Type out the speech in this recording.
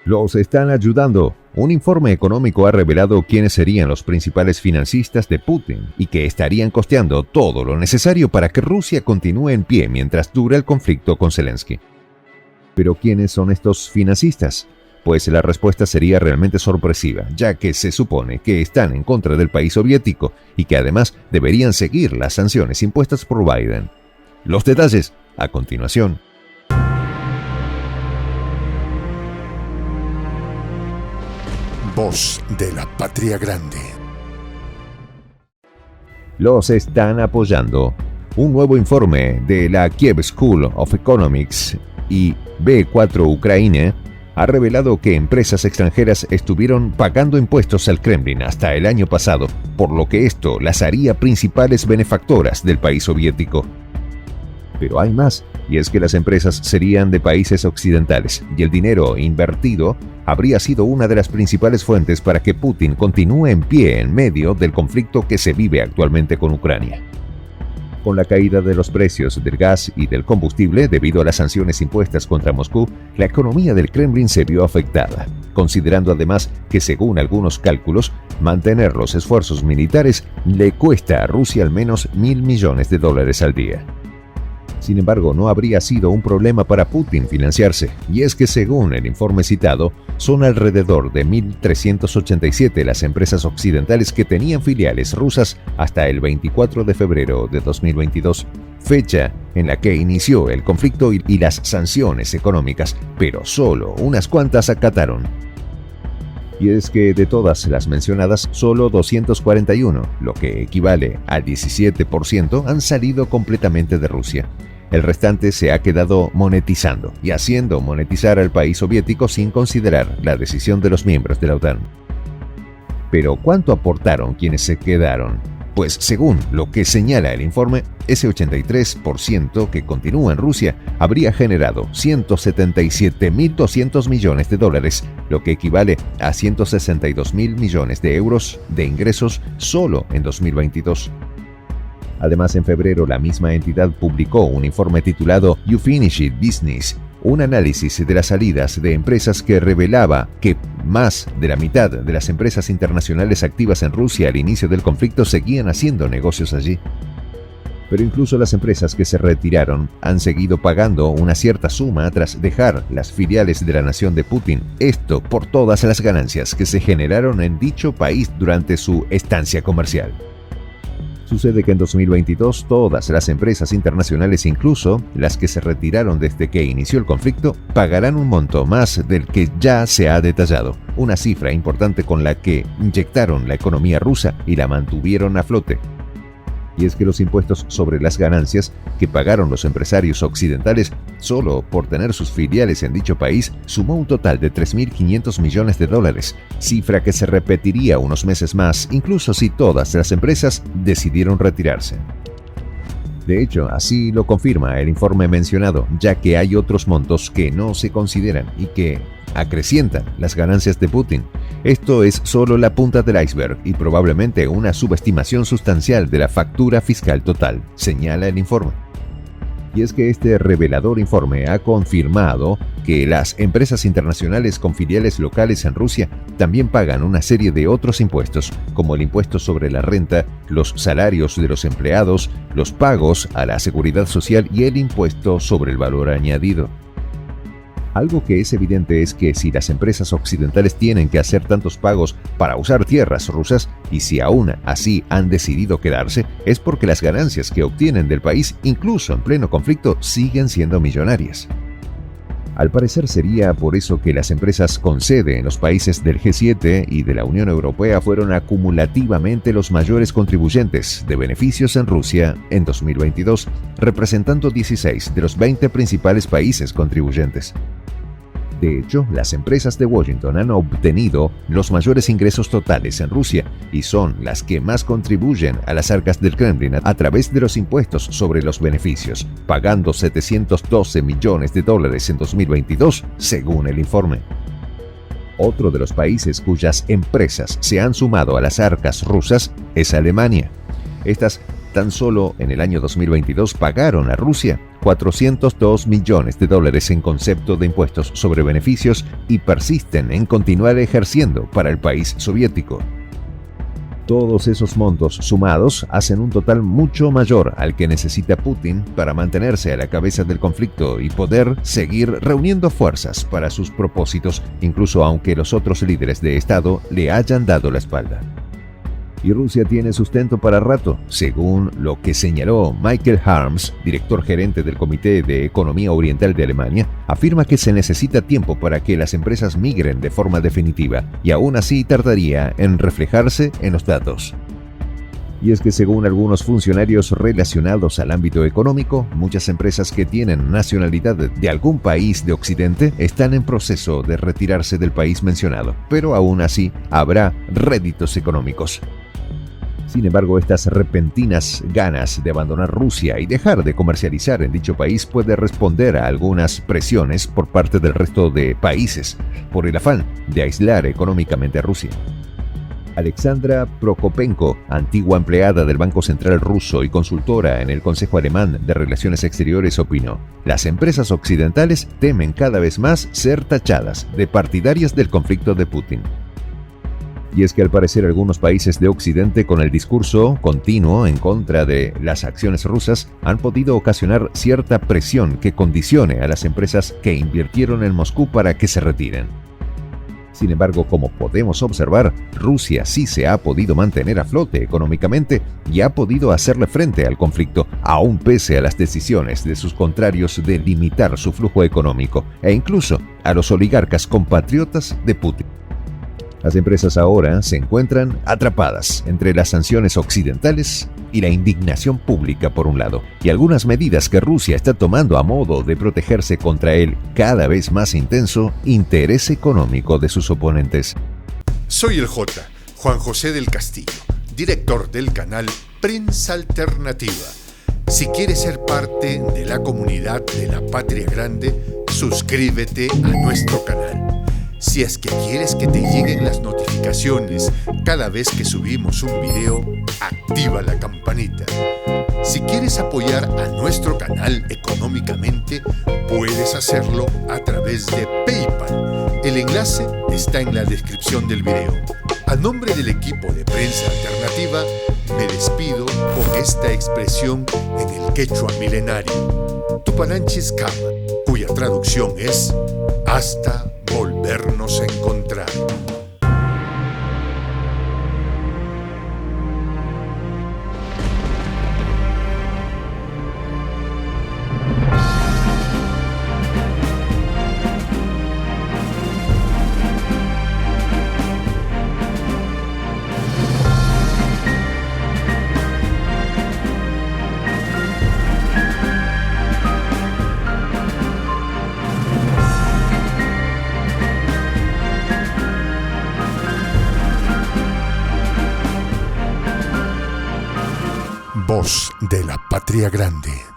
Los están ayudando. Un informe económico ha revelado quiénes serían los principales financistas de Putin y que estarían costeando todo lo necesario para que Rusia continúe en pie mientras dura el conflicto con Zelensky. ¿Pero quiénes son estos financistas? Pues la respuesta sería realmente sorpresiva, ya que se supone que están en contra del país soviético y que además deberían seguir las sanciones impuestas por Biden. Los detalles, a continuación. Voz de la Patria Grande. Los están apoyando. Un nuevo informe de la Kiev School of Economics y B4 Ucrania ha revelado que empresas extranjeras estuvieron pagando impuestos al Kremlin hasta el año pasado, por lo que esto las haría principales benefactoras del país soviético. Pero hay más, y es que las empresas serían de países occidentales, y el dinero invertido habría sido una de las principales fuentes para que Putin continúe en pie en medio del conflicto que se vive actualmente con Ucrania. Con la caída de los precios del gas y del combustible debido a las sanciones impuestas contra Moscú, la economía del Kremlin se vio afectada, considerando además que, según algunos cálculos, mantener los esfuerzos militares le cuesta a Rusia al menos $1.000 millones al día. Sin embargo, no habría sido un problema para Putin financiarse, y es que según el informe citado, son alrededor de 1.387 las empresas occidentales que tenían filiales rusas hasta el 24 de febrero de 2022, fecha en la que inició el conflicto y las sanciones económicas, pero solo unas cuantas acataron. Y es que de todas las mencionadas, solo 241, lo que equivale al 17%, han salido completamente de Rusia. El restante se ha quedado monetizando y haciendo monetizar al país soviético sin considerar la decisión de los miembros de la OTAN. Pero ¿cuánto aportaron quienes se quedaron? Pues según lo que señala el informe, ese 83% que continúa en Rusia habría generado $177.200 millones, lo que equivale a 162.000 millones de euros de ingresos solo en 2022. Además, en febrero la misma entidad publicó un informe titulado You Finish It Business, un análisis de las salidas de empresas que revelaba que más de la mitad de las empresas internacionales activas en Rusia al inicio del conflicto seguían haciendo negocios allí. Pero incluso las empresas que se retiraron han seguido pagando una cierta suma tras dejar las filiales de la nación de Putin, esto por todas las ganancias que se generaron en dicho país durante su estancia comercial. Sucede que en 2022 todas las empresas internacionales, incluso las que se retiraron desde que inició el conflicto, pagarán un monto más del que ya se ha detallado, una cifra importante con la que inyectaron la economía rusa y la mantuvieron a flote. Y es que los impuestos sobre las ganancias que pagaron los empresarios occidentales solo por tener sus filiales en dicho país sumó un total de $3.500 millones, cifra que se repetiría unos meses más, incluso si todas las empresas decidieron retirarse. De hecho, así lo confirma el informe mencionado, ya que hay otros montos que no se consideran y que acrecientan las ganancias de Putin. Esto es solo la punta del iceberg y probablemente una subestimación sustancial de la factura fiscal total, señala el informe. Y es que este revelador informe ha confirmado que las empresas internacionales con filiales locales en Rusia también pagan una serie de otros impuestos, como el impuesto sobre la renta, los salarios de los empleados, los pagos a la seguridad social y el impuesto sobre el valor añadido. Algo que es evidente es que si las empresas occidentales tienen que hacer tantos pagos para usar tierras rusas, y si aún así han decidido quedarse, es porque las ganancias que obtienen del país, incluso en pleno conflicto, siguen siendo millonarias. Al parecer sería por eso que las empresas con sede en los países del G7 y de la Unión Europea fueron acumulativamente los mayores contribuyentes de beneficios en Rusia en 2022, representando 16 de los 20 principales países contribuyentes. De hecho, las empresas de Washington han obtenido los mayores ingresos totales en Rusia y son las que más contribuyen a las arcas del Kremlin a través de los impuestos sobre los beneficios, pagando $712 millones en 2022, según el informe. Otro de los países cuyas empresas se han sumado a las arcas rusas es Alemania. Estas tan solo en el año 2022 pagaron a Rusia $402 millones en concepto de impuestos sobre beneficios y persisten en continuar ejerciendo para el país soviético. Todos esos montos sumados hacen un total mucho mayor al que necesita Putin para mantenerse a la cabeza del conflicto y poder seguir reuniendo fuerzas para sus propósitos, incluso aunque los otros líderes de Estado le hayan dado la espalda. Y Rusia tiene sustento para rato, según lo que señaló Michael Harms, director gerente del Comité de Economía Oriental de Alemania, afirma que se necesita tiempo para que las empresas migren de forma definitiva, y aún así tardaría en reflejarse en los datos. Y es que según algunos funcionarios relacionados al ámbito económico, muchas empresas que tienen nacionalidad de algún país de Occidente están en proceso de retirarse del país mencionado, pero aún así habrá réditos económicos. Sin embargo, estas repentinas ganas de abandonar Rusia y dejar de comercializar en dicho país puede responder a algunas presiones por parte del resto de países, por el afán de aislar económicamente a Rusia. Alexandra Prokopenko, antigua empleada del Banco Central ruso y consultora en el Consejo Alemán de Relaciones Exteriores, opinó: las empresas occidentales temen cada vez más ser tachadas de partidarias del conflicto de Putin. Y es que al parecer algunos países de Occidente, con el discurso continuo en contra de las acciones rusas, han podido ocasionar cierta presión que condicione a las empresas que invirtieron en Moscú para que se retiren. Sin embargo, como podemos observar, Rusia sí se ha podido mantener a flote económicamente y ha podido hacerle frente al conflicto, aún pese a las decisiones de sus contrarios de limitar su flujo económico e incluso a los oligarcas compatriotas de Putin. Las empresas ahora se encuentran atrapadas entre las sanciones occidentales y la indignación pública por un lado, y algunas medidas que Rusia está tomando a modo de protegerse contra el cada vez más intenso interés económico de sus oponentes. Soy el Juan José del Castillo, director del canal Prensa Alternativa. Si quieres ser parte de la comunidad de la Patria Grande, suscríbete a nuestro canal. Si es que quieres que te lleguen las notificaciones cada vez que subimos un video, activa la campanita. Si quieres apoyar a nuestro canal económicamente, puedes hacerlo a través de PayPal. El enlace está en la descripción del video. A nombre del equipo de Prensa Alternativa, me despido con esta expresión en el quechua milenario, Tupananchis Kama, cuya traducción es hasta volvernos a encontrar. Voz de la Patria Grande.